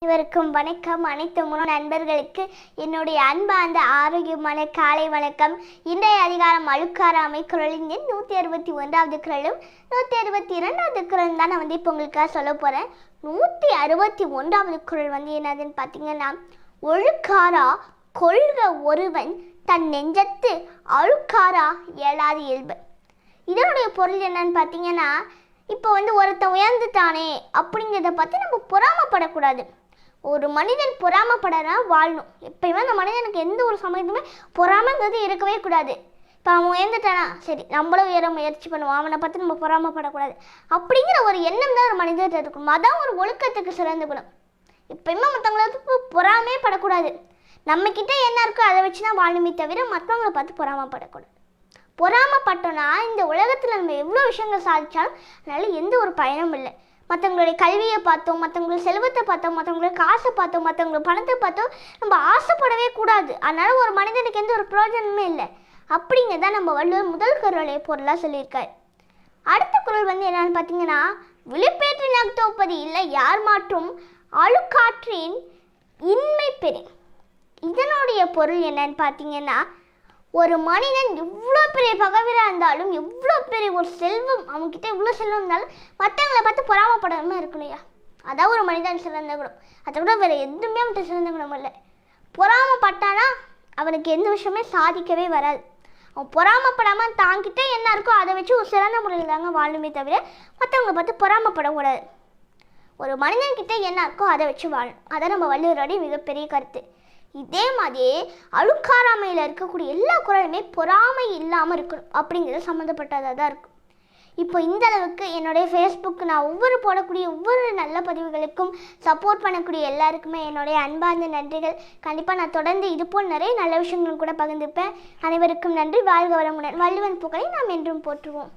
அனைவருக்கும் வணக்கம். அனைத்து நண்பர்களுக்கு என்னுடைய அன்பார்ந்த ஆரோக்கியமான காலை வணக்கம். இன்றைய அதிகாரம் அழுக்காராமை குறளின் எண் 161வது குறளும் 162வது குறள் தான் நான் இப்போ உங்களுக்காக சொல்ல போகிறேன். 161வது குறள் என்னதுன்னு பார்த்தீங்கன்னா, ஒழுக்காரா கொள்க ஒருவன் தன் நெஞ்சத்து அழுக்காரா இயலாது இயல்பு. இதனுடைய பொருள் என்னன்னு பார்த்தீங்கன்னா, இப்போ ஒருத்தன் உயர்ந்துட்டானே அப்படிங்கிறத பார்த்து நம்ம பொறாமப்படக்கூடாது. ஒரு மனிதன் பொறாமப்படனா வாழணும். எப்பயுமே அந்த மனிதனுக்கு எந்த ஒரு சமயத்துமே பொறாமைங்கிறது இருக்கவே கூடாது. இப்போ அவன் உயர்ந்துட்டானா, சரி நம்மளும் உயர முயற்சி பண்ணுவோம், அவனை பார்த்து நம்ம பொறாமப்படக்கூடாது அப்படிங்கிற ஒரு எண்ணம் தான் ஒரு மனிதர்கிட்ட இருக்கணும். அதான் ஒரு ஒழுக்கத்துக்கு சிறந்த குணம். எப்பயுமே மற்றவங்களுக்கு பொறாமே படக்கூடாது. நம்மக்கிட்ட என்ன இருக்கோ அதை வச்சு தான் வாழணுமே தவிர மற்றவங்களை பார்த்து பொறாமப்படக்கூடாது. பொறாமப்பட்டோன்னா இந்த உலகத்தில் நம்ம எவ்வளோ விஷயங்கள் சாதித்தாலும் அதனால் எந்த ஒரு பயனும் இல்லை. மற்றவங்களுடைய கல்வியை பார்த்தோம், மற்றவங்களுடைய செல்வத்தை பார்த்தோம், மற்றவங்களுடைய காசை பார்த்தோம், மற்றவங்களுடைய பணத்தை பார்த்தோம், நம்ம ஆசைப்படவே கூடாது. அதனால் ஒரு மனிதனுக்கு எந்த ஒரு பிரயோஜனமே இல்லை. அப்படிங்கிறதான் நம்ம வள்ளுவர் முதல் குறளை பொருளாக சொல்லியிருக்காரு. அடுத்த குறள் என்னன்னு பார்த்தீங்கன்னா, விழிப்பேற்று நகத்தோப்பது இல்லை யார் மாற்றும் அழுக்காற்றின் இன்மை பெரிய. இதனுடைய பொருள் என்னன்னு பார்த்தீங்கன்னா, ஒரு மனிதன் எவ்வளோ பெரிய பகவீராக இருந்தாலும், எவ்வளோ பெரிய ஒரு செல்வம் அவன்கிட்ட எவ்வளோ செல்வம் இருந்தாலும் மற்றவங்களை பார்த்து பொறாமப்படாமல் இருக்கணும்யா. அதான் ஒரு மனிதன் சிறந்த குணம். அதை விட வேறு எதுவுமே அவன்கிட்ட சிறந்த குணம் இல்லை. பொறாமப்பட்டானா அவனுக்கு எந்த விஷயமே சாதிக்கவே வராது. அவன் பொறாமப்படாமல் தாங்கிட்ட என்ன இருக்கோ அதை வச்சு ஒரு சிறந்த முறையில் தாங்க வாழணுமே தவிர மற்றவங்களை பார்த்து பொறாமப்படக்கூடாது. ஒரு மனிதன்கிட்ட என்ன இருக்கோ அதை வச்சு வாழணும். அதான் நம்ம வள்ளுவரோடைய மிகப்பெரிய கருத்து. இதே மாதிரியே அழுக்காராமையில் இருக்கக்கூடிய எல்லா குறளுமே பொறாமை இல்லாமல் இருக்கணும் அப்படிங்கிறது சம்மந்தப்பட்டதாக தான் இருக்கும். இப்போ இந்த அளவுக்கு என்னுடைய ஃபேஸ்புக்கு நான் போடக்கூடிய ஒவ்வொரு நல்ல பதிவுகளுக்கும் சப்போர்ட் பண்ணக்கூடிய எல்லாருக்குமே என்னுடைய அன்பார்ந்த நன்றிகள். கண்டிப்பாக நான் தொடர்ந்து இதுபோல் நிறைய நல்ல விஷயங்களும் கூட பகிர்ந்துப்பேன். அனைவருக்கும் நன்றி. வாழ்க வளமுடன். வள்ளுவன் புகழை நாம் என்றும் போற்றுவோம்.